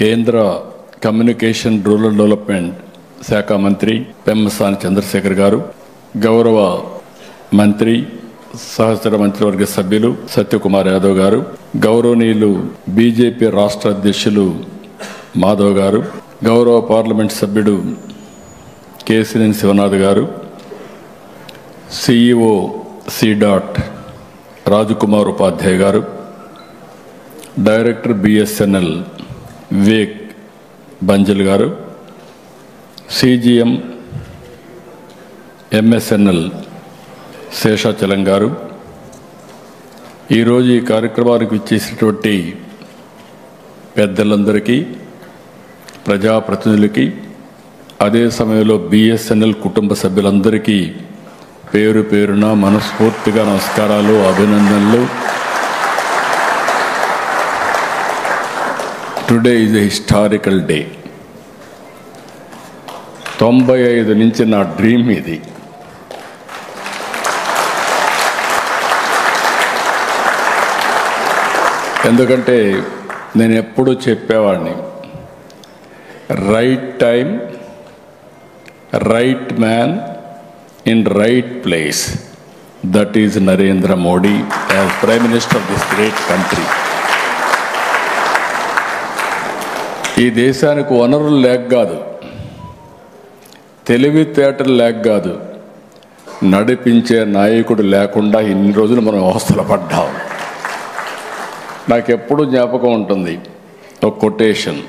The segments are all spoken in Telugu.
కేంద్ర కమ్యూనికేషన్ రూరల్ డెవలప్మెంట్ శాఖ మంత్రి పెమ్మసాని చంద్రశేఖర్ గారు, గౌరవ మంత్రి సహచర మంత్రివర్గ సభ్యులు సత్యకుమార్ యాదవ్ గారు, గౌరవనీయులు బీజేపీ రాష్ట్ర అధ్యక్షులు మాధవ్ గారు, గౌరవ పార్లమెంట్ సభ్యుడు కేసినేని శివనాథ్ గారు, సిఇఓ సిడాట్ రాజకుమార్ ఉపాధ్యాయ గారు, డైరెక్టర్ బిఎస్ఎన్ఎల్ వివేక్ బంజల్ గారు, సిజిఎం ఎంఎస్ఎన్ఎల్ శేషాచలం గారు, ఈరోజు ఈ కార్యక్రమానికి ఇచ్చేసినటువంటి పెద్దలందరికీ, ప్రజాప్రతినిధులకి, అదే సమయంలో బిఎస్ఎన్ఎల్ కుటుంబ సభ్యులందరికీ పేరు పేరున మనస్ఫూర్తిగా నమస్కారాలు, అభినందనలు. Today is a historical day. 95 నుంచి నా డ్రీమ్ ఇది. ఎందుకంటే నేను ఎప్పుడూ చెప్పేవాడిని, right time, right man in right place. That is Narendra Modi as prime minister of this great country. ఈ దేశానికి వనరులు లేక కాదు, తెలివితేటలు లేక కాదు, నడిపించే నాయకుడు లేకుండా ఇన్ని రోజులు మనం అవస్థలు పడ్డాం. నాకెప్పుడు జ్ఞాపకం ఉంటుంది ఒక కొటేషన్,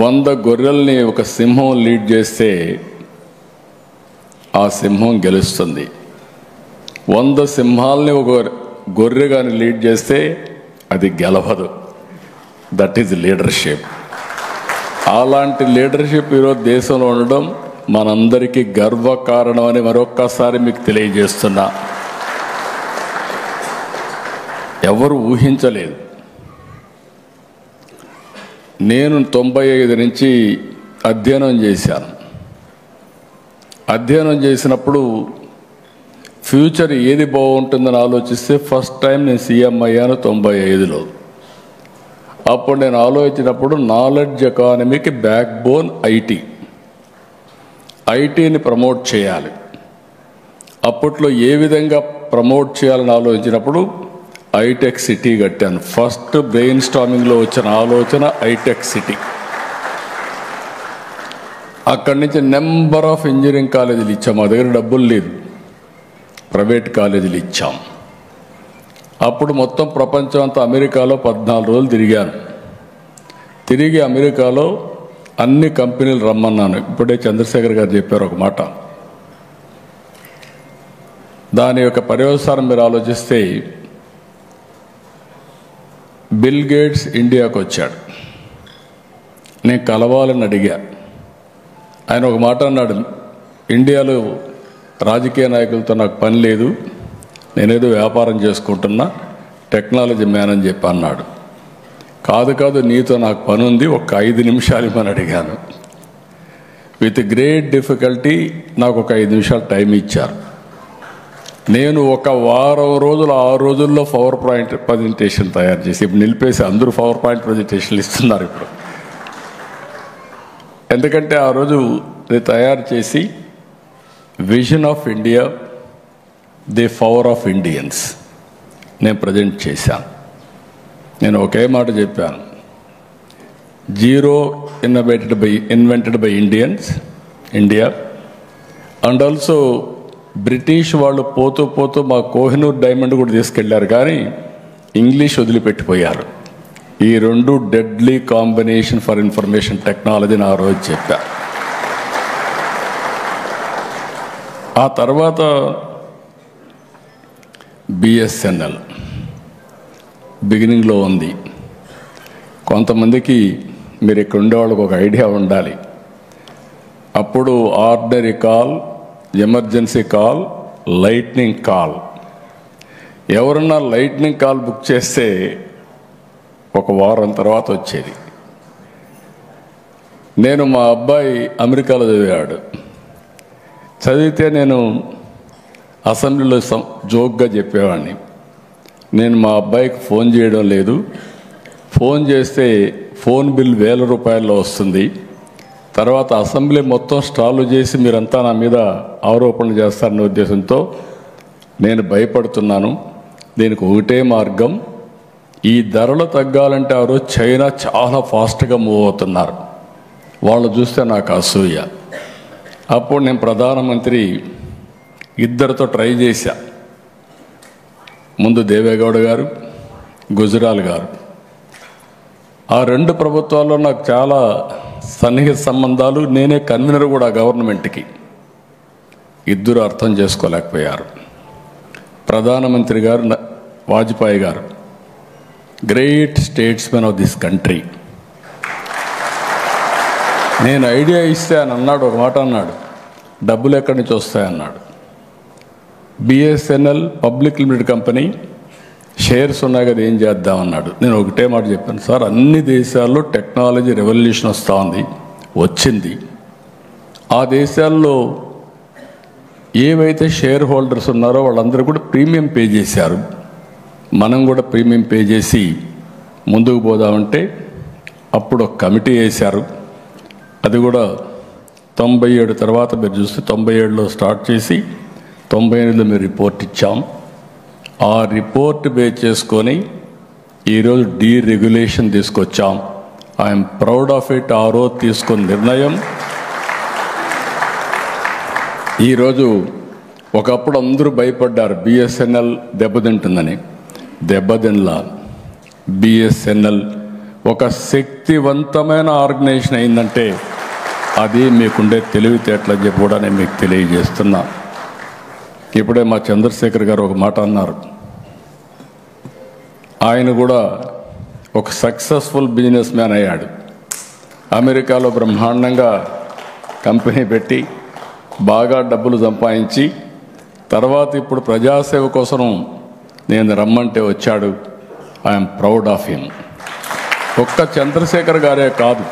100 గొర్రెల్ని ఒక సింహం లీడ్ చేస్తే ఆ సింహం గెలుస్తుంది. 100 సింహాలని ఒక గొర్రె కానీ లీడ్ చేస్తే అది గెలవదు. That is leadership. అలాంటి లీడర్షిప్ ఈరోజు దేశంలో ఉండడం మనందరికీ గర్వకారణం అని మరొక్కసారి మీకు తెలియజేస్తున్నా. ఎవరు ఊహించలేదు. నేను 95 నుంచి అధ్యయనం చేశాను. అధ్యయనం చేసినప్పుడు ఫ్యూచర్ ఏది బాగుంటుందని ఆలోచిస్తే ఫస్ట్ టైం నేను సీఎం అయ్యాను 95లో. అప్పుడు నేను ఆలోచించినప్పుడు నాలెడ్జ్ ఎకానమీకి బ్యాక్ బోన్ ఐటీని ప్రమోట్ చేయాలి. అప్పట్లో ఏ విధంగా ప్రమోట్ చేయాలని ఆలోచించినప్పుడు ఐటెక్ సిటీ కట్టాను. ఫస్ట్ బ్రెయిన్ స్టార్మింగ్లో వచ్చిన ఆలోచన ఐటెక్ సిటీ. అక్కడి నుంచి నెంబర్ ఆఫ్ ఇంజనీరింగ్ కాలేజీలు ఇచ్చాం. మా దగ్గర డబ్బులు లేదు, ప్రైవేట్ కాలేజీలు ఇచ్చాం. అప్పుడు మొత్తం ప్రపంచం అంతా అమెరికాలో 14 రోజులు తిరిగాను. తిరిగి అమెరికాలో అన్ని కంపెనీలు రమ్మన్నాను. ఇప్పుడే చంద్రశేఖర్ గారు చెప్పారు ఒక మాట. దాని యొక్క పర్యవసానం మీరు ఆలోచిస్తే బిల్ గేట్స్ ఇండియాకు వచ్చాడు. నేను కలవాలని అడిగా. ఆయన ఒక మాట అన్నాడు, ఇండియాలో రాజకీయ నాయకులతో నాకు పని లేదు, నేనేదో వ్యాపారం చేసుకుంటున్నా, టెక్నాలజీ మ్యాన్ అని చెప్పి అన్నాడు. కాదు నీతో నాకు పని ఉంది, ఒక 5 నిమిషాలు ఇమ్మని అడిగాను. విత్ గ్రేట్ డిఫికల్టీ నాకు ఒక 5 నిమిషాలు టైం ఇచ్చారు. నేను ఒక వారం రోజులు 6 రోజుల్లో పవర్ పాయింట్ ప్రజెంటేషన్ తయారు చేసి, ఇప్పుడు నిలిపేసి అందరూ పవర్ పాయింట్ ప్రజెంటేషన్లు ఇస్తున్నారు ఇప్పుడు. ఎందుకంటే ఆ రోజు తయారు చేసి vision of India, the power of Indians నేను ప్రజెంట్ చేశాను. నేను ఒకే మాట చెప్పాను, zero invented by India and also British వాళ్ళు పోతూ మా కోహినూర్ డైమండ్ కూడా తీసుకెళ్లారు, కానీ ఇంగ్లీష్ వదిలిపెట్టిపోయారు. ఈ 2 డెడ్లీ కాంబినేషన్ ఫర్ ఇన్ఫర్మేషన్ టెక్నాలజీని ఆ రోజు చెప్పా. ఆ తర్వాత బిఎస్ఎన్ఎల్ బిగినింగ్లో ఉంది. కొంతమందికి మీరు ఇక్కడ ఉండేవాళ్ళకి ఒక ఐడియా ఉండాలి. అప్పుడు ordinary call, emergency call, lightning call. ఎవరన్నా లైట్నింగ్ కాల్ బుక్ చేస్తే ఒక వారం తర్వాత వచ్చేది. నేను మా అబ్బాయి అమెరికాలో చదివాడు. చదివితే నేను అసెంబ్లీలో జోక్గా చెప్పేవాడిని, నేను మా అబ్బాయికి ఫోన్ చేయడం లేదు, ఫోన్ చేస్తే ఫోన్ బిల్ 1000 రూపాయల్లో వస్తుంది. తర్వాత అసెంబ్లీ మొత్తం స్టాలు చేసి మీరంతా నా మీద ఆరోపణలు చేస్తారనే ఉద్దేశంతో నేను భయపడుతున్నాను. దీనికి ఒకటే మార్గం, ఈ ధరలు తగ్గాలంటే ఆ రోజు చైనా చాలా ఫాస్ట్గా మూవ్ అవుతున్నారు. వాళ్ళు చూస్తే నాకు అసూయ. అప్పుడు నేను ప్రధానమంత్రి ఇద్దరితో ట్రై చేశా. ముందు దేవేగౌడ గారు, గుజరాల్ గారు. ఆ 2 ప్రభుత్వాల్లో నాకు చాలా సన్నిహిత సంబంధాలు. నేనే కన్వీనర్ కూడా గవర్నమెంట్కి. ఇద్దరు అర్థం చేసుకోలేకపోయారు. ప్రధానమంత్రి గారు వాజ్పేయి గారు, great statesmen of this country. నేను ఐడియా ఇస్తే అని అన్నాడు, ఒక మాట అన్నాడు, డబ్బులు ఎక్కడి నుంచి వస్తాయన్నాడు. BSNL public limited company shares ఉన్నాయి కదా, ఏం చేద్దామన్నాడు. నేను ఒకటే మాట చెప్పాను, సార్ అన్ని దేశాల్లో టెక్నాలజీ రెవల్యూషన్ వస్తూ ఉంది, వచ్చింది. ఆ దేశాల్లో ఏవైతే షేర్ హోల్డర్స్ ఉన్నారో వాళ్ళందరూ కూడా ప్రీమియం పే చేశారు. మనం కూడా ప్రీమియం పే చేసి ముందుకు పోదామంటే అప్పుడు ఒక కమిటీ వేశారు. అది కూడా 97 తర్వాత మీరు చూస్తే 97లో స్టార్ట్ చేసి 98లో మీరు రిపోర్ట్ ఇచ్చాం. ఆ రిపోర్ట్ బేస్ చేసుకొని ఈరోజు డీరెగ్యులేషన్ తీసుకొచ్చాం. I'm proud of it. ఆ రోజు తీసుకున్న నిర్ణయం ఈరోజు, ఒకప్పుడు అందరూ భయపడ్డారు బిఎస్ఎన్ఎల్ దెబ్బతింటుందని. దెబ్బతినలా. బిఎస్ఎన్ఎల్ ఒక శక్తివంతమైన ఆర్గనైజేషన్ అయిందంటే అది మీకుండే తెలివితేటలని చెప్పి కూడా నేను మీకు తెలియజేస్తున్నా. ఇప్పుడే మా చంద్రశేఖర్ గారు ఒక మాట అన్నారు. ఆయన కూడా ఒక సక్సెస్ఫుల్ బిజినెస్ మ్యాన్ అయ్యాడు. అమెరికాలో బ్రహ్మాండంగా కంపెనీ పెట్టి బాగా డబ్బులు సంపాదించి తర్వాత ఇప్పుడు ప్రజాసేవ కోసం నేను రమ్మంటే వచ్చాడు. I'm proud of him. ఒక్క చంద్రశేఖర్ గారే కాదు,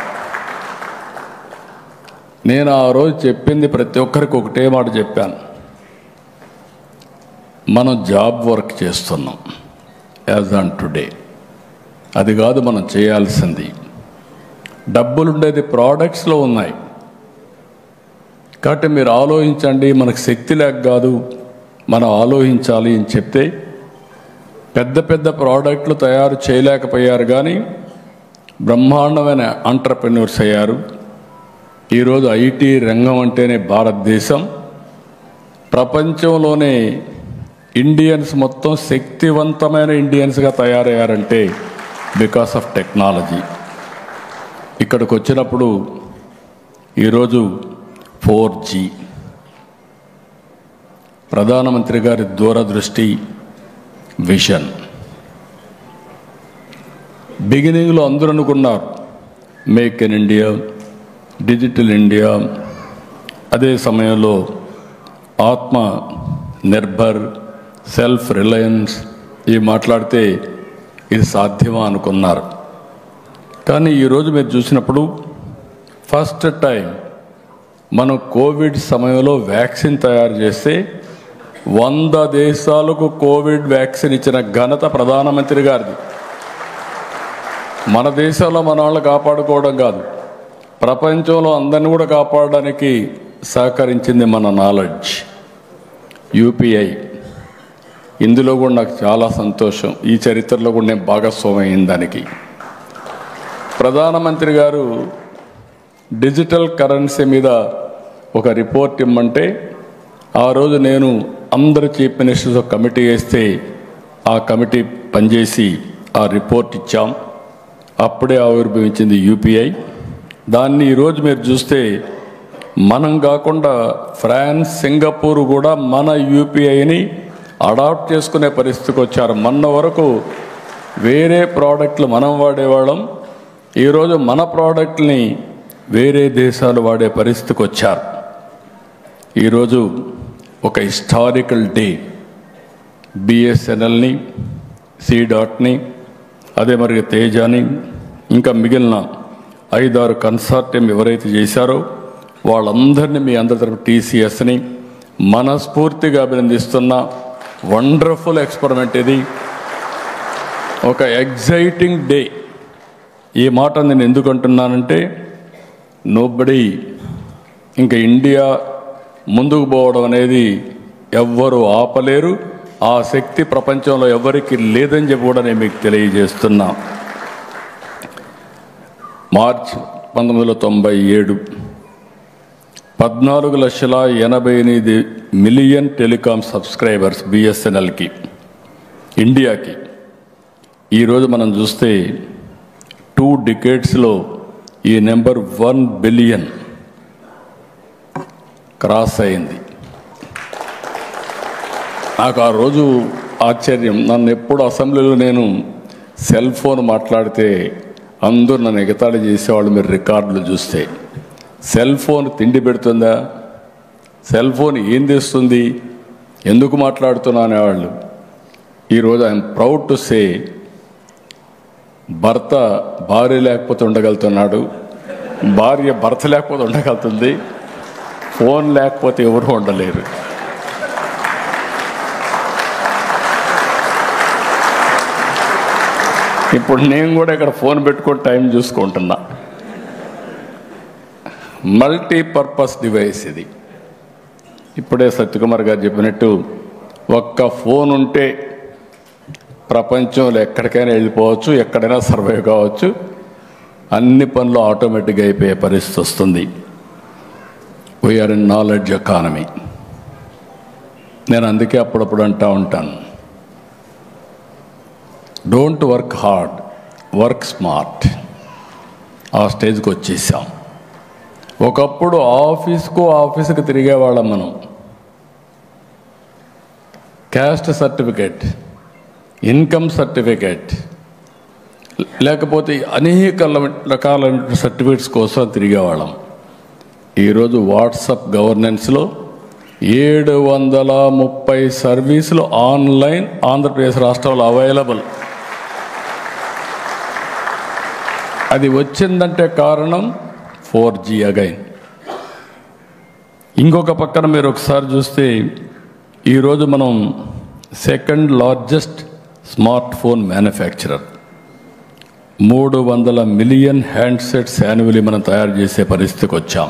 నేను ఆ రోజు చెప్పింది ప్రతి ఒక్కరికి ఒకటే మాట చెప్పాను. మనం జాబ్ వర్క్ చేస్తున్నాం యాజ్ ఆన్ టుడే. అది కాదు మనం చేయాల్సింది. డబ్బులుండేది ప్రోడక్ట్స్లో ఉన్నాయి. కాబట్టి మీరు ఆలోచించండి. మనకు శక్తి లేక కాదు, మనం ఆలోచించాలి అని చెప్తే పెద్ద పెద్ద ప్రోడక్ట్లు తయారు చేయలేకపోయారు, కానీ బ్రహ్మాండమైన ఎంటర్‌ప్రెన్యూర్స్ అయ్యారు. ఈరోజు ఐటీ రంగం అంటేనే భారతదేశం ప్రపంచంలోనే ఇండియన్స్ మొత్తం శక్తివంతమైన ఇండియన్స్గా తయారయ్యారంటే బికాస్ ఆఫ్ టెక్నాలజీ. ఇక్కడికి వచ్చినప్పుడు ఈరోజు 4G ప్రధానమంత్రి గారి దూరదృష్టి, విజన్. బిగినింగ్లో అందరూ అనుకున్నారు make in India, digital India. అదే సమయంలో ఆత్మ నిర్భర్, సెల్ఫ్ రిలయన్స్ ఇవి మాట్లాడితే ఇది సాధ్యమా అనుకున్నారు. కానీ ఈరోజు మీరు చూసినప్పుడు ఫస్ట్ టైం మనం కోవిడ్ సమయంలో వ్యాక్సిన్ తయారు చేస్తే 100 దేశాలకు కోవిడ్ వ్యాక్సిన్ ఇచ్చిన ఘనత ప్రధానమంత్రి గారిది. మన దేశంలో మన వాళ్ళు కాపాడుకోవడం కాదు, ప్రపంచంలో అందరినీ కూడా కాపాడడానికి సహకరించింది మన నాలెడ్జ్. యూపీఐ, ఇందులో కూడా నాకు చాలా సంతోషం. ఈ చరిత్రలో కూడా నేను భాగస్వామి అయిన దానికి. ప్రధానమంత్రి గారు డిజిటల్ కరెన్సీ మీద ఒక రిపోర్ట్ ఇమ్మంటే ఆ రోజు నేను అందరు చీఫ్ మినిస్టర్స్ ఒక కమిటీ వేస్తే ఆ కమిటీ పనిచేసి ఆ రిపోర్ట్ ఇచ్చాం. అప్పుడే ఆవిర్భవించింది యూపీఐ. దాన్ని ఈరోజు మీరు చూస్తే మనం కాకుండా ఫ్రాన్స్, సింగపూర్ కూడా మన యూపీఐని అడాప్ట్ చేసుకునే పరిస్థితికి వచ్చారు. మొన్న వరకు వేరే ప్రోడక్ట్లు మనం వాడేవాళ్ళం, ఈరోజు మన ప్రోడక్ట్ని వేరే దేశాలు వాడే పరిస్థితికి వచ్చారు. ఈరోజు ఒక హిస్టారికల్ డే. బిఎస్ఎన్ఎల్ని, C.ని, అదే మరి తేజాని, ఇంకా మిగిలిన 5-6 కన్సార్టియం ఎవరైతే చేశారో వాళ్ళందరినీ మీ అందరి తరపు TCSని మనస్ఫూర్తిగా అభినందిస్తున్నా. వండర్ఫుల్ ఎక్స్పెరిమెంట్ ఇది. ఒక ఎగ్జైటింగ్ డే. ఈ మాట నేను ఎందుకు అంటున్నానంటే, నోబడీ ఇంకా ఇండియా ముందుకు పోవడం అనేది ఎవ్వరూ ఆపలేరు. ఆ శక్తి ప్రపంచంలో ఎవరికి లేదని చెప్పి కూడా నేను మీకు తెలియజేస్తున్నా. మార్చ్ 1997 14,88,000,000 టెలికాం సబ్స్క్రైబర్స్ బిఎస్ఎన్ఎల్కి, ఇండియాకి. ఈరోజు మనం చూస్తే 2 డికేడ్స్లో ఈ నెంబర్ 1 బిలియన్ క్రాస్ అయింది. నాకు ఆ రోజు ఆశ్చర్యం. నన్ను ఎప్పుడు అసెంబ్లీలో నేను సెల్ ఫోన్ మాట్లాడితే అందరూ నన్ను ఎగతాళి చేసేవాళ్ళు. మీరు రికార్డులు చూస్తే సెల్ ఫోన్ తిండి పెడుతుందా, సెల్ ఫోన్ ఏం తెస్తుంది, ఎందుకు మాట్లాడుతున్నా అనేవాళ్ళు. ఈరోజు ఐఎమ్ ప్రౌడ్ టు సే, భర్త భార్య లేకపోతే ఉండగలుగుతున్నాడు, భార్య భర్త లేకపోతే ఉండగలుగుతుంది, ఫోన్ లేకపోతే ఎవరు ఉండలేరు. ఇప్పుడు నేను కూడా ఇక్కడ ఫోన్ పెట్టుకొని టైం చూసుకుంటున్నా. మల్టీపర్పస్ డివైస్ ఇది. ఇప్పుడే సత్యకుమార్ గారు చెప్పినట్టు ఒక్క ఫోన్ ఉంటే ప్రపంచంలో ఎక్కడికైనా వెళ్ళిపోవచ్చు, ఎక్కడైనా సర్వైవ్ కావచ్చు, అన్ని పనులు ఆటోమేటిక్గా అయిపోయే పరిస్థితి వస్తుంది. We are in knowledge economy. నేను అందుకే అప్పుడప్పుడు అంటూ ఉంటాను, don't work hard, work smart. ఆ స్టేజ్కి వచ్చేసాం. ఒకప్పుడు ఆఫీస్కి తిరిగేవాళ్ళం మనం. క్యాస్ట్ సర్టిఫికేట్, ఇన్కమ్ సర్టిఫికేట్, లేకపోతే అనేక రకాల సర్టిఫికేట్స్ కోసం తిరిగేవాళ్ళం. ఈరోజు వాట్సాప్ గవర్నెన్స్లో 730 సర్వీసులు ఆన్లైన్ ఆంధ్రప్రదేశ్ రాష్ట్రంలో అవైలబుల్. అది వచ్చిందంటే కారణం 4G అగైన్. ఇంకొక పక్కన మీరు ఒకసారి చూస్తే ఈరోజు మనం second largest smart phone manufacturer. 300 million handsets annually మనం తయారు చేసే పరిస్థితికి వచ్చాం.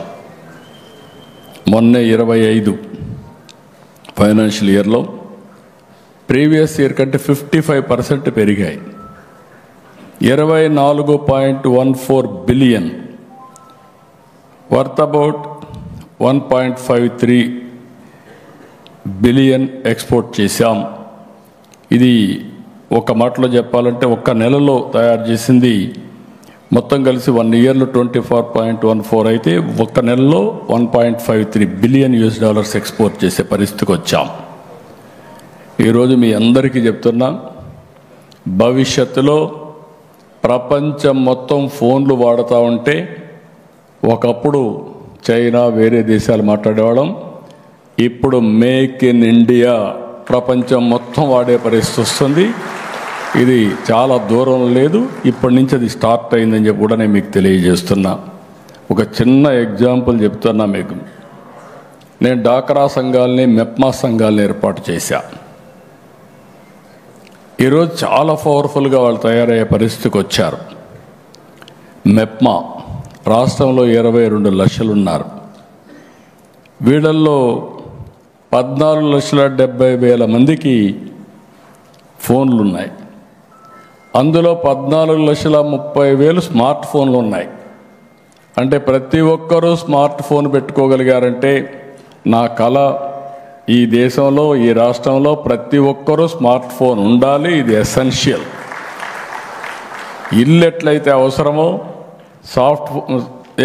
మొన్నే 25 ఫైనాన్షియల్ ఇయర్లో ప్రీవియస్ ఇయర్ కంటే 55% పెరిగాయి. 24.14 billion, worth about 1.53 billion export చేశాం. ఇది ఒక మాటలో చెప్పాలంటే ఒక్క నెలలో తయారు చేసింది మొత్తం కలిసి 1 ఇయర్లో 24.14 అయితే ఒక్క నెలలో 1.53 బిలియన్ US ఎక్స్పోర్ట్ చేసే పరిస్థితికి వచ్చాం. ఈరోజు మీ అందరికీ చెప్తున్నా, భవిష్యత్తులో ప్రపంచం మొత్తం ఫోన్లు వాడుతూ ఉంటే, ఒకప్పుడు చైనా వేరే దేశాలు మాట్లాడేవాళ్ళం, ఇప్పుడు మేక్ ఇన్ ఇండియా ప్రపంచం మొత్తం వాడే పరిస్థితి వస్తుంది. ఇది చాలా దూరం లేదు, ఇప్పటి నుంచి అది స్టార్ట్ అయిందని చెప్పి కూడా నేను మీకు తెలియజేస్తున్నా. ఒక చిన్న ఎగ్జాంపుల్ చెప్తున్నా మీకు. నేను డాక్రా సంఘాలని, మెప్మా సంఘాలని ఏర్పాటు చేశా. ఈరోజు చాలా పవర్ఫుల్గా వాళ్ళు తయారయ్యే పరిస్థితికి వచ్చారు. మెప్మా రాష్ట్రంలో 22 లక్షలు ఉన్నారు. వీళ్ళల్లో 14,70,000 మందికి ఫోన్లు ఉన్నాయి. అందులో 14,30,000 స్మార్ట్ ఫోన్లు ఉన్నాయి. అంటే ప్రతి ఒక్కరూ స్మార్ట్ ఫోన్ పెట్టుకోగలిగారంటే నా కళ. ఈ దేశంలో, ఈ రాష్ట్రంలో ప్రతి ఒక్కరూ స్మార్ట్ ఫోన్ ఉండాలి. ఇది ఎసెన్షియల్. ఇల్లు ఎట్లయితే అవసరమో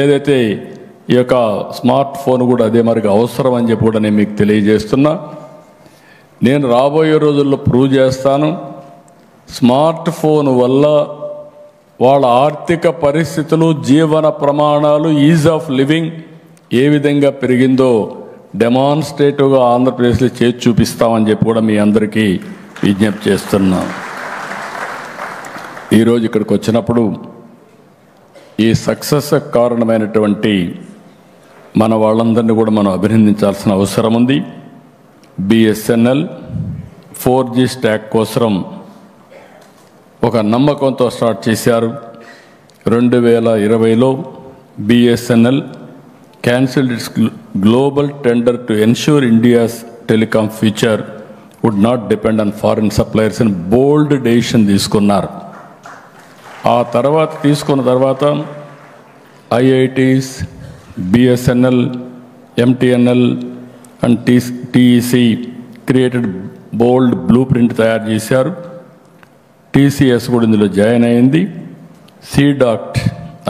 ఏదైతే ఈ యొక్క స్మార్ట్ ఫోన్ కూడా అదే మరికి అవసరం అని చెప్పి కూడా నేను మీకు తెలియజేస్తున్నా. నేను రాబోయే రోజుల్లో ప్రూవ్ చేస్తాను. స్మార్ట్ ఫోన్ వల్ల వాళ్ళ ఆర్థిక పరిస్థితులు, జీవన ప్రమాణాలు, ఈజ్ ఆఫ్ లివింగ్ ఏ విధంగా పెరిగిందో డెమాన్స్ట్రేటివ్గా ఆంధ్రప్రదేశ్లో చేసి చూపిస్తామని చెప్పి కూడా మీ అందరికీ విజ్ఞప్తి చేస్తున్నాను. ఈరోజు ఇక్కడికి వచ్చినప్పుడు ఈ సక్సెస్ కారణమైనటువంటి మన వాళ్ళందరినీ కూడా మనం అభినందించాల్సిన అవసరం ఉంది. బిఎస్ఎన్ఎల్ 4G స్టాక్ కోసం ఒక నమ్మకంతో స్టార్ట్ చేశారు. 2020లో BSNL cancelled its global tender to ensure India's telecom future would not depend on foreign suppliers అని బోల్డ్ డెసిషన్ తీసుకున్నారు. ఆ తర్వాత తీసుకున్న తర్వాత IITs, BSNL, MTNL and TEC created bold blue print తయారు చేశారు. TCS కూడా ఇందులో జాయిన్ అయింది. CDOT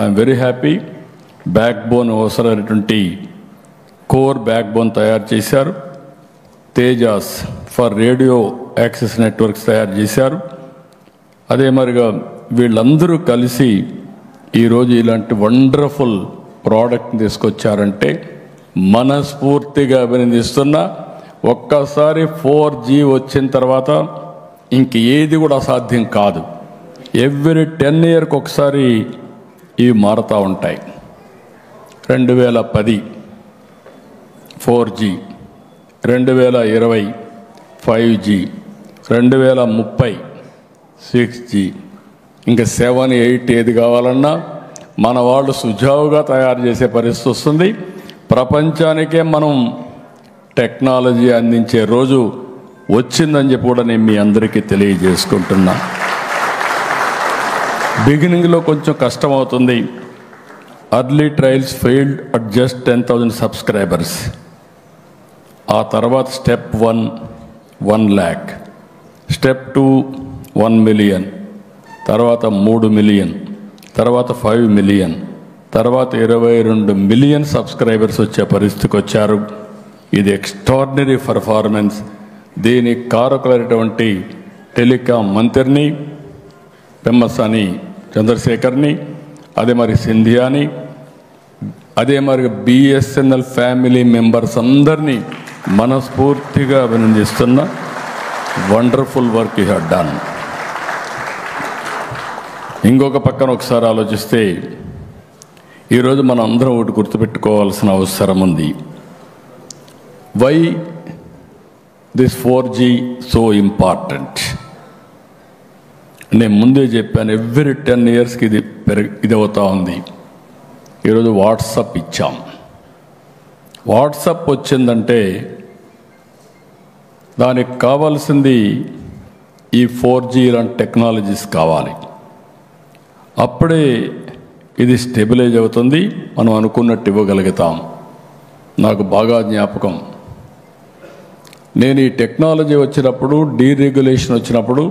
I'm very happy, back bone అవసరమైనటువంటి కోర్ బ్యాక్ బోన్ తయారు చేశారు. Tejas for radio access networks తయారు చేశారు. అదే మరిగా వీళ్ళందరూ కలిసి ఈరోజు ఇలాంటి వండర్ఫుల్ ప్రోడక్ట్ని తీసుకొచ్చారంటే మనస్ఫూర్తిగా అభినందిస్తున్నా. ఒక్కసారి 4G వచ్చిన తర్వాత ఇంక ఏది కూడా అసాధ్యం కాదు. ఎవ్రీ 10 years ఒకసారి ఇవి మారుతూ ఉంటాయి. 2010 4G, 2020 5G, 2030 6G, ఇంకా 7, 8 ఏది కావాలన్నా మన వాళ్ళు సుజావుగా తయారు చేసే పరిస్థితి వస్తుంది. ప్రపంచానికే మనం టెక్నాలజీ అందించే రోజు వచ్చిందని చెప్పి కూడా నేను మీ అందరికీ తెలియజేసుకుంటున్నా. బిగినింగ్లో కొంచెం కష్టమవుతుంది. Early trials failed at just 10,000 subscribers. ఆ తర్వాత స్టెప్ 1 1 lakh, స్టెప్ 2 1 million, తర్వాత 3 million, తర్వాత 5 million, తర్వాత 22 million సబ్స్క్రైబర్స్ వచ్చే పరిస్థితికి వచ్చారు. ఇది ఎక్స్ట్రాడినరీ పర్ఫార్మెన్స్. దీనికి కారకులైనటువంటి టెలికాం మంత్రిని పెమ్మసాని చంద్రశేఖర్ని, అదే మరి సింధియాని, అదే మరి BSNL ఫ్యామిలీ మెంబర్స్ అందరినీ మనస్ఫూర్తిగా అభినందిస్తున్న. Wonderful work you have done. ఇంకొక పక్కన ఒకసారి ఆలోచిస్తే ఈరోజు మనం అందరం ఒకటి గుర్తుపెట్టుకోవాల్సిన అవసరం ఉంది. Why this 4G so important? నేను ముందే చెప్పాను, ఎవ్రీ 10 yearsకి ఇది అవుతా ఉంది. ఈరోజు వాట్సాప్ ఇచ్చాం. వాట్సాప్ వచ్చిందంటే దానికి కావాల్సింది ఈ 4G లాంటి టెక్నాలజీస్ కావాలి. అప్పుడే ఇది స్టెబిలైజ్ అవుతుంది, మనం అనుకున్నట్టు ఇవ్వగలుగుతాం. నాకు బాగా జ్ఞాపకం, నేను ఈ టెక్నాలజీ వచ్చినప్పుడు, డీరెగ్యులేషన్ వచ్చినప్పుడు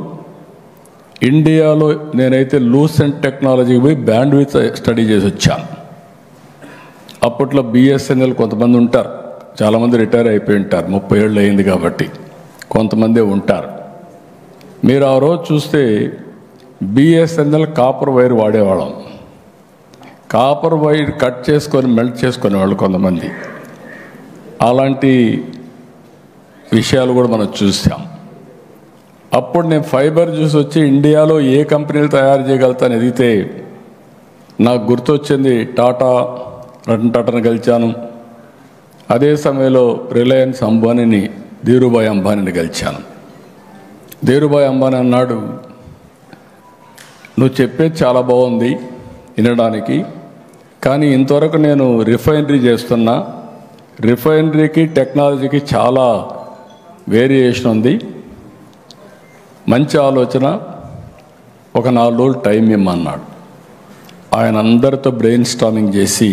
ఇండియాలో నేనైతే లూసెంట్ టెక్నాలజీకి పోయి బ్యాండ్విడ్త్ స్టడీ చేసి వచ్చాను. అప్పట్లో BSNL కొంతమంది ఉంటారు, చాలామంది రిటైర్ అయిపోయి ఉంటారు, 30 ఏళ్ళు అయింది కాబట్టి కొంతమంది ఉంటారు. మీరు ఆ రోజు చూస్తే BSNL కాపర్ వైర్ వాడేవాళ్ళం. కాపర్ వైర్ కట్ చేసుకొని మెల్ట్ చేసుకునేవాళ్ళు కొంతమంది. అలాంటి విషయాలు కూడా మనం చూసాం. అప్పుడు నేను ఫైబర్ చూసి వచ్చి ఇండియాలో ఏ కంపెనీలు తయారు చేయగలుగుతాను ఎదిగితే నాకు గుర్తొచ్చింది రతన్ టాటాని గెలిచాను. అదే సమయంలో రిలయన్స్ అంబానీని, ధీరుభాయ్ అంబానీని గెలిచాను. ధీరుభాయ్ అంబానీ అన్నాడు, నువ్వు చెప్పేది చాలా బాగుంది వినడానికి, కానీ ఇంతవరకు నేను రిఫైనరీ చేస్తున్నా, రిఫైనరీకి టెక్నాలజీకి చాలా వేరియేషన్ ఉంది, మంచి ఆలోచన, ఒక 4 రోజులు టైం ఇమ్మన్నాడు. ఆయన అందరితో బ్రెయిన్ స్టార్మింగ్ చేసి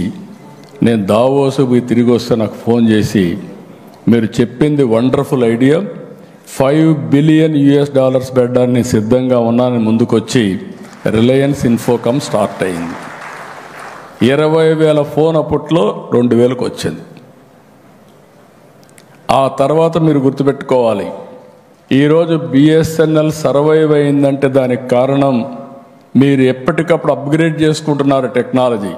నేను దావోసు పోయి తిరిగి వస్తే నాకు ఫోన్ చేసి, మీరు చెప్పింది వండర్ఫుల్ ఐడియా, $5 billion పెట్టడానికి సిద్ధంగా ఉన్నానని ముందుకొచ్చి రిలయన్స్ ఇన్ఫోకామ్ స్టార్ట్ అయింది. 20,000 ఫోన్ అప్పట్లో 2,000కి వచ్చింది. ఆ తర్వాత మీరు గుర్తుపెట్టుకోవాలి, ఈరోజు BSNL సర్వైవ్ అయిందంటే దానికి కారణం మీరు ఎప్పటికప్పుడు అప్గ్రేడ్ చేసుకుంటున్నారు టెక్నాలజీ.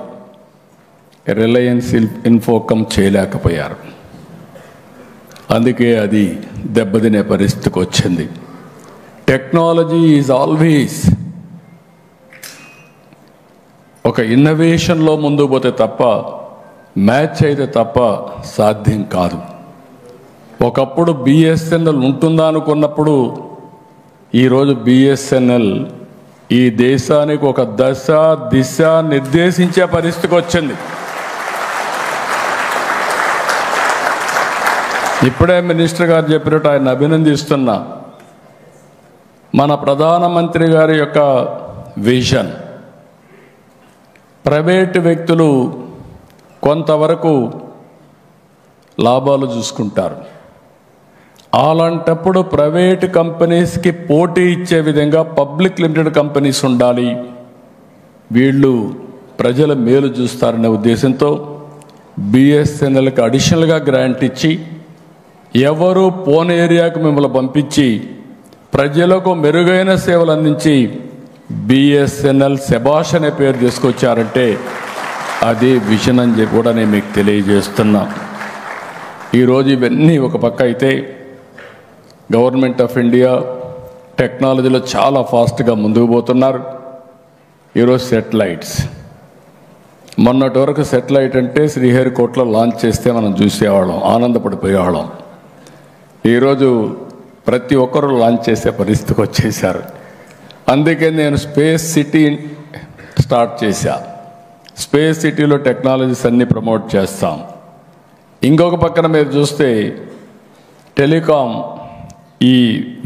రిలయన్స్ ఇన్ఫోకామ్ చేయలేకపోయారు, అందుకే అది దెబ్బతినే పరిస్థితికి వచ్చింది. టెక్నాలజీ ఈజ్ ఆల్వేస్ ఒక ఇన్నోవేషన్లో ముందుకు పోతే తప్ప, మ్యాచ్ అయితే తప్ప సాధ్యం కాదు. ఒకప్పుడు BSNL ఉంటుందా అనుకున్నప్పుడు ఈరోజు BSNL ఈ దేశానికి ఒక దశ దిశ నిర్దేశించే పరిస్థితికి వచ్చింది. ఇప్పుడే మినిస్టర్ గారు చెప్పినట్టు ఆయన అభినందిస్తున్నా. మన ప్రధానమంత్రి గారి యొక్క విజన్ ప్రైవేటు వ్యక్తులు కొంతవరకు లాభాలు చూసుకుంటారు. అలాంటప్పుడు ప్రైవేటు కంపెనీస్కి పోటీ ఇచ్చే విధంగా పబ్లిక్ లిమిటెడ్ కంపెనీస్ ఉండాలి. వీళ్ళు ప్రజల మేలు చూస్తారనే ఉద్దేశంతో బిఎస్ఎన్ఎల్కి అడిషనల్గా గ్రాంట్ ఇచ్చి ఎవరు పోన్ ఏరియాకు మిమ్మల్ని పంపించి ప్రజలకు మెరుగైన సేవలు అందించి బిఎస్ఎన్ఎల్ శభాష్ అనే పేరు తీసుకొచ్చారంటే అదే విజన్ అని చెప్పి కూడా నేను మీకు తెలియజేస్తున్నా. ఈరోజు ఇవన్నీ ఒక పక్క అయితే గవర్నమెంట్ ఆఫ్ ఇండియా టెక్నాలజీలో చాలా ఫాస్ట్గా ముందుకు పోతున్నారు. ఈరోజు సెటిలైట్స్, మొన్నటి వరకు సెటిలైట్ అంటే శ్రీహరికోటలో లాంచ్ చేస్తే మనం చూసేవాళ్ళం, ఆనందపడిపోయేవాళ్ళం. ఈరోజు ప్రతి ఒక్కరూ లాంచ్ చేసే పరిస్థితికి వచ్చేసారు. అందుకే నేను స్పేస్ సిటీ స్టార్ట్ చేశా. స్పేస్ సిటీలో టెక్నాలజీస్ అన్నీ ప్రమోట్ చేస్తాం. ఇంకొక పక్కన మీరు చూస్తే టెలికాం, ఈ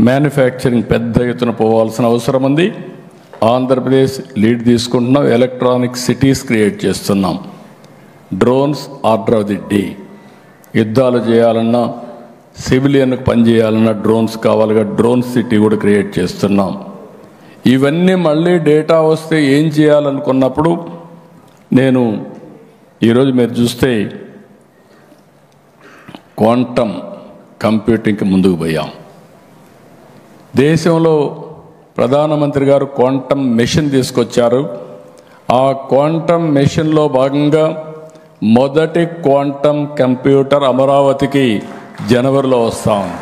మ్యానుఫ్యాక్చరింగ్ పెద్ద ఎత్తున పోవాల్సిన అవసరం ఉంది. ఆంధ్రప్రదేశ్ లీడ్ తీసుకుంటున్నాం. ఎలక్ట్రానిక్ సిటీస్ క్రియేట్ చేస్తున్నాం. Drones order of the day. యుద్ధాలు చేయాలన్నా, సివిలియన్కు పనిచేయాలన్నా డ్రోన్స్ కావాలిగా, డ్రోన్ సిటీ కూడా క్రియేట్ చేస్తున్నాం. ఇవన్నీ మళ్ళీ డేటా వస్తే ఏం చేయాలనుకున్నప్పుడు నేను ఈరోజు మీరు చూస్తే క్వాంటమ్ కంప్యూటింగ్కి ముందుకు పోయాం. దేశంలో ప్రధానమంత్రి గారు క్వాంటమ్ మెషిన్ తీసుకొచ్చారు. ఆ క్వాంటమ్ మెషిన్లో భాగంగా మొదటి క్వాంటమ్ కంప్యూటర్ అమరావతికి జనవరిలో వస్తా ఉంది.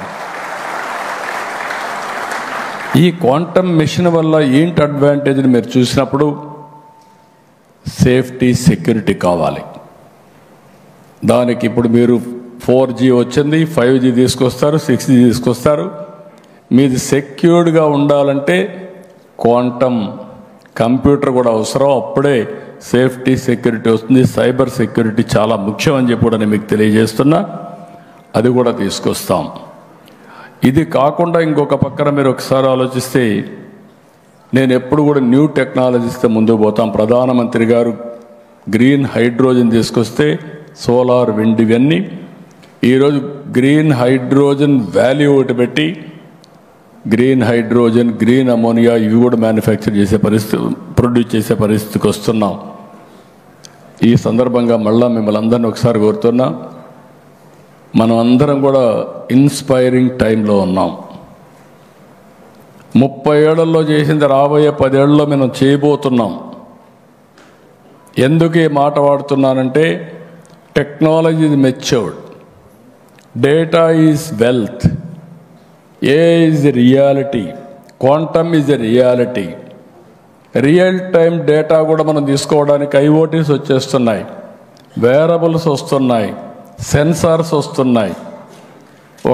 ఈ క్వాంటమ్ మెషిన్ వల్ల ఏంటి అడ్వాంటేజ్ అని మీరు చూసినప్పుడు సేఫ్టీ, సెక్యూరిటీ కావాలి. దానికి ఇప్పుడు మీరు 4G వచ్చింది, 5G తీసుకొస్తారు, 6G తీసుకొస్తారు. మీది సెక్యూర్డ్గా ఉండాలంటే క్వాంటమ్ కంప్యూటర్ కూడా అవసరం. అప్పుడే సేఫ్టీ, సెక్యూరిటీ వస్తుంది. సైబర్ సెక్యూరిటీ చాలా ముఖ్యం అని చెప్పి కూడా నేను మీకు తెలియజేస్తున్నా. అది కూడా తీసుకొస్తాం. ఇది కాకుండా ఇంకొక పక్కన మీరు ఒకసారి ఆలోచిస్తే నేను ఎప్పుడు కూడా న్యూ టెక్నాలజీస్తో ముందుకు పోతాం. ప్రధానమంత్రి గారు గ్రీన్ హైడ్రోజన్ తీసుకొస్తే సోలార్, విండ్ ఇవన్నీ ఈరోజు గ్రీన్ హైడ్రోజన్ వాల్యూ ఒకటి పెట్టి గ్రీన్ హైడ్రోజన్, గ్రీన్ అమోనియా ఇవి కూడా మ్యానుఫ్యాక్చర్ చేసే పరిస్థితి, ప్రొడ్యూస్ చేసే పరిస్థితికి వస్తున్నాం. ఈ సందర్భంగా మళ్ళా మిమ్మల్ని అందరినీ ఒకసారి కోరుతున్నా, మనం అందరం కూడా ఇన్స్పైరింగ్ టైంలో ఉన్నాం. 30 ఏళ్లలో చేసింది రాబోయే 10 ఏళ్లలో మనం చేయబోతున్నాం. ఎందుకు ఈ మాట వాడుతున్నానంటే technology is matured, data is wealth, AI is reality, quantum is a reality. Real time data కూడా మనం తీసుకోవడానికి IoTs వచ్చేస్తున్నాయి, వేరబుల్స్ వస్తున్నాయి, సెన్సార్స్ వస్తున్నాయి.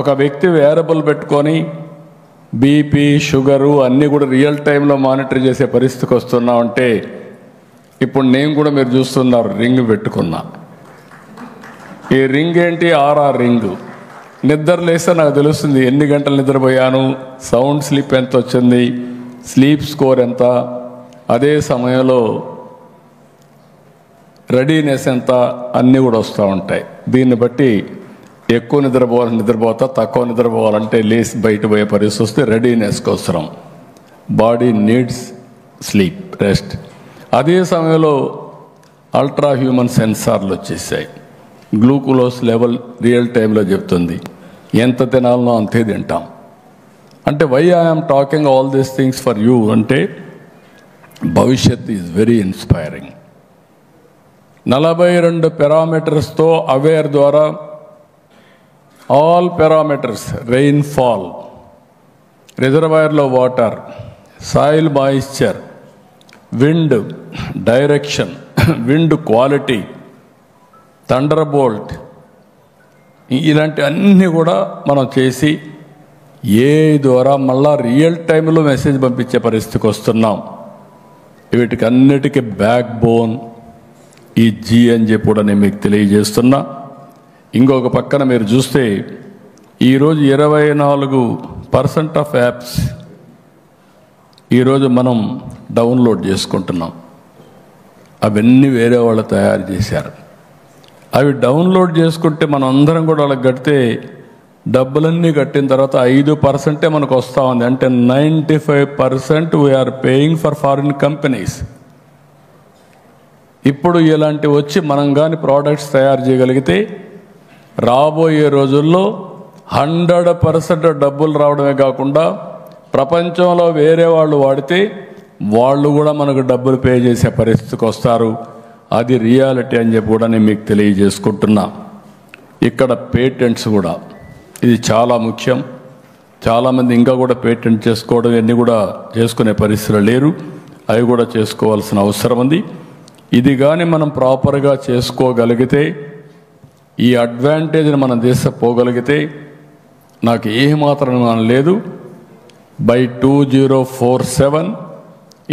ఒక వ్యక్తి వేరబుల్ పెట్టుకొని బీపీ, షుగరు అన్నీ కూడా రియల్ టైంలో మానిటర్ చేసే పరిస్థితికి వస్తున్నామంటే ఇప్పుడు నేను కూడా మీరు చూస్తున్నారు రింగ్ పెట్టుకున్నా. ఈ రింగ్ ఏంటి? RR ring. నిద్ర లేస్తే నాకు తెలుస్తుంది ఎన్ని గంటలు నిద్రపోయాను, సౌండ్ స్లీప్ ఎంత వచ్చింది, స్లీప్ స్కోర్ ఎంత, అదే సమయంలో రెడీనెస్ ఎంత, అన్నీ కూడా వస్తూ ఉంటాయి. దీన్ని బట్టి ఎక్కువ నిద్రపోతా, తక్కువ నిద్రపోవాలంటే లేసి బయట పోయే పరిస్థితి వస్తే రెడీనెస్కి అవసరం. Body needs sleep, rest. అదే సమయంలో అల్ట్రా హ్యూమన్ సెన్సార్లు వచ్చేసాయి. గ్లూకోజ్ లెవెల్ రియల్ టైంలో చెప్తుంది, ఎంత తినాలనో అంతే తింటాం. అంటే why I'm talking all these things for you అంటే భవిష్యత్ ఈజ్ వెరీ ఇన్స్పైరింగ్. 42 పారామీటర్స్తో అవేర్ ద్వారా ఆల్ పారామీటర్స్, రెయిన్ఫాల్, రిజర్వాయర్లో water, soil moisture, wind direction, wind quality, thunderbolt, ఇలాంటి అన్నీ కూడా మనం చేసి AI ద్వారా మళ్ళా రియల్ టైంలో మెసేజ్ పంపించే పరిస్థితికి వస్తున్నాం. వీటికి అన్నిటికీ బ్యాక్ బోన్ ఈ జీ అని చెప్పి కూడా నేను మీకు తెలియజేస్తున్నా. ఇంకొక పక్కన మీరు చూస్తే ఈరోజు 24% ఆఫ్ యాప్స్ ఈరోజు మనం డౌన్లోడ్ చేసుకుంటున్నాం. అవన్నీ వేరే వాళ్ళు తయారు చేశారు. అవి డౌన్లోడ్ చేసుకుంటే మనం అందరం కూడా వాళ్ళకి కడితే డబ్బులన్నీ కట్టిన తర్వాత 5% మనకు వస్తూ ఉంది. అంటే 95% we are paying for foreign companies. ఇప్పుడు ఇలాంటివి వచ్చి మనం కానీ ప్రోడక్ట్స్ తయారు చేయగలిగితే రాబోయే రోజుల్లో 100% డబ్బులు రావడమే కాకుండా ప్రపంచంలో వేరే వాళ్ళు వాడితే వాళ్ళు కూడా మనకు డబ్బులు పే చేసే పరిస్థితికి వస్తారు. అది రియాలిటీ అని చెప్పి కూడా నేను మీకు తెలియజేసుకుంటున్నా. ఇక్కడ పేటెంట్స్ కూడా ఇది చాలా ముఖ్యం. చాలామంది ఇంకా కూడా పేటెంట్ చేసుకోవడం ఇవన్నీ కూడా చేసుకునే పరిస్థితులు లేరు. అవి కూడా చేసుకోవాల్సిన అవసరం ఉంది. ఇది కానీ మనం ప్రాపర్గా చేసుకోగలిగితే ఈ అడ్వాంటేజ్ని మన దేశం పోగలిగితే నాకు ఏమాత్రం లేదు. By 2047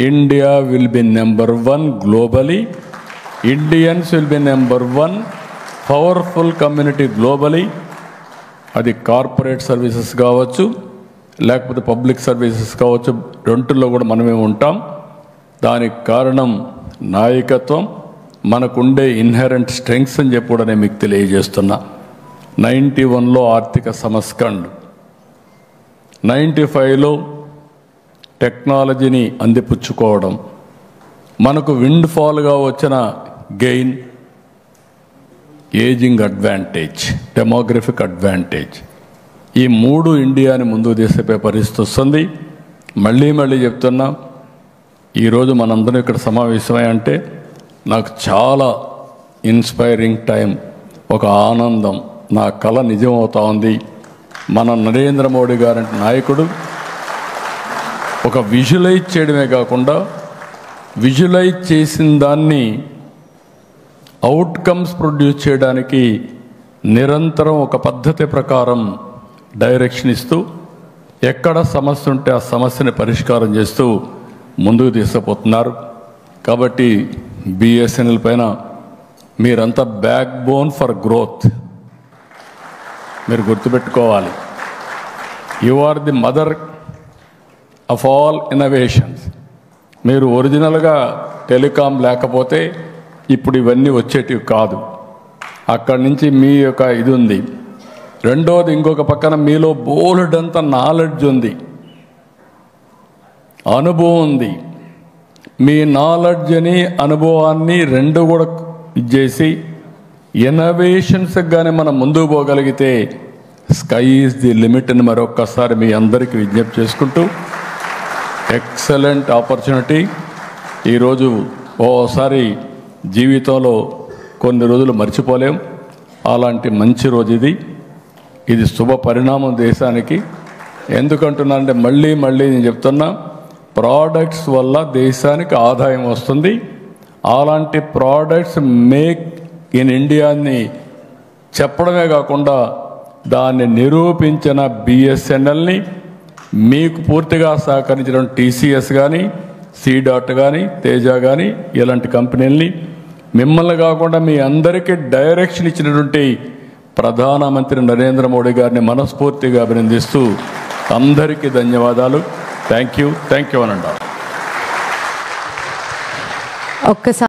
India will be number 1 globally. Indians will be number 1 powerful community globally. అది కార్పొరేట్ సర్వీసెస్ కావచ్చు, లేకపోతే పబ్లిక్ సర్వీసెస్ కావచ్చు, రెండుల్లో కూడా మనమే ఉంటాం. దానికి కారణం నాయకత్వం, మనకుండే ఇన్హెరెంట్ స్ట్రెంగ్స్ అని చెప్పి కూడా నేను మీకు తెలియజేస్తున్నా. 91లో ఆర్థిక సంస్కరణ, 95లో టెక్నాలజీని అందిపుచ్చుకోవడం, మనకు విండ్ ఫాల్గా వచ్చిన gain, ageing advantage, demographic advantage, ఈ మూడు ఇండియాని ముందుకు తీసుకుపోయే పరిస్థితి వస్తుంది. మళ్ళీ చెప్తున్నా, ఈరోజు మనందరం ఇక్కడ సమావేశమై అంటే నాకు చాలా ఇన్స్పైరింగ్ టైం, ఒక ఆనందం, నా కళ నిజమవుతా ఉంది. మన నరేంద్ర మోడీ గారంటే నాయకుడు ఒక విజువలైజ్ చేయడమే కాకుండా విజువలైజ్ చేసిన దాన్ని అవుట్కమ్స్ ప్రొడ్యూస్ చేయడానికి నిరంతరం ఒక పద్ధతి ప్రకారం డైరెక్షన్ ఇస్తూ ఎక్కడ సమస్య ఉంటే ఆ సమస్యని పరిష్కారం చేస్తూ ముందుకు తీసుకుపోతున్నారు. కాబట్టి బిఎస్ఎన్ఎల్ పైన మీరంతా బ్యాక్ బోన్ ఫర్ గ్రోత్ మీరు గుర్తుపెట్టుకోవాలి. You are the mother of all innovations. మీరు ఒరిజినల్గా టెలికాం లేకపోతే ఇప్పుడు ఇవన్నీ వచ్చేటివి కాదు. అక్కడి నుంచి మీ యొక్క ఇది ఉంది. రెండోది, ఇంకొక పక్కన మీలో బోలెడంత నాలెడ్జ్ ఉంది, అనుభవం ఉంది. మీ నాలెడ్జ్ని అనుభవాన్ని రెండు కూడా ఇచ్చేసి ఇన్నోవేషన్స్కి కానీ మనం ముందుకు పోగలిగితే స్కై ఈజ్ ది లిమిట్ అని మరొక్కసారి మీ అందరికీ విజ్ఞప్తి చేసుకుంటూ, ఎక్సలెంట్ ఆపర్చునిటీ. ఈరోజు ఓసారి జీవితంలో కొన్ని రోజులు మర్చిపోలేం. అలాంటి మంచి రోజు ఇది. ఇది శుభ పరిణామం దేశానికి. ఎందుకంటున్నానంటే మళ్ళీ నేను చెప్తున్నా, ప్రోడక్ట్స్ వల్ల దేశానికి ఆదాయం వస్తుంది. అలాంటి ప్రోడక్ట్స్ మేక్ ఇన్ ఇండియాని చెప్పడమే కాకుండా దాన్ని నిరూపించిన బిఎస్ఎన్ఎల్ని, మీకు పూర్తిగా సహకరించిన టీసీఎస్ కానీ, సీ.డాట్ కానీ, తేజ కానీ, ఇలాంటి కంపెనీల్ని, మిమ్మల్ని కాకుండా మీ అందరికీ డైరెక్షన్ ఇచ్చినటువంటి ప్రధానమంత్రి నరేంద్ర మోడీ గారిని మనస్ఫూర్తిగా అభినందిస్తూ అందరికీ ధన్యవాదాలు. థ్యాంక్ యూ అనండి.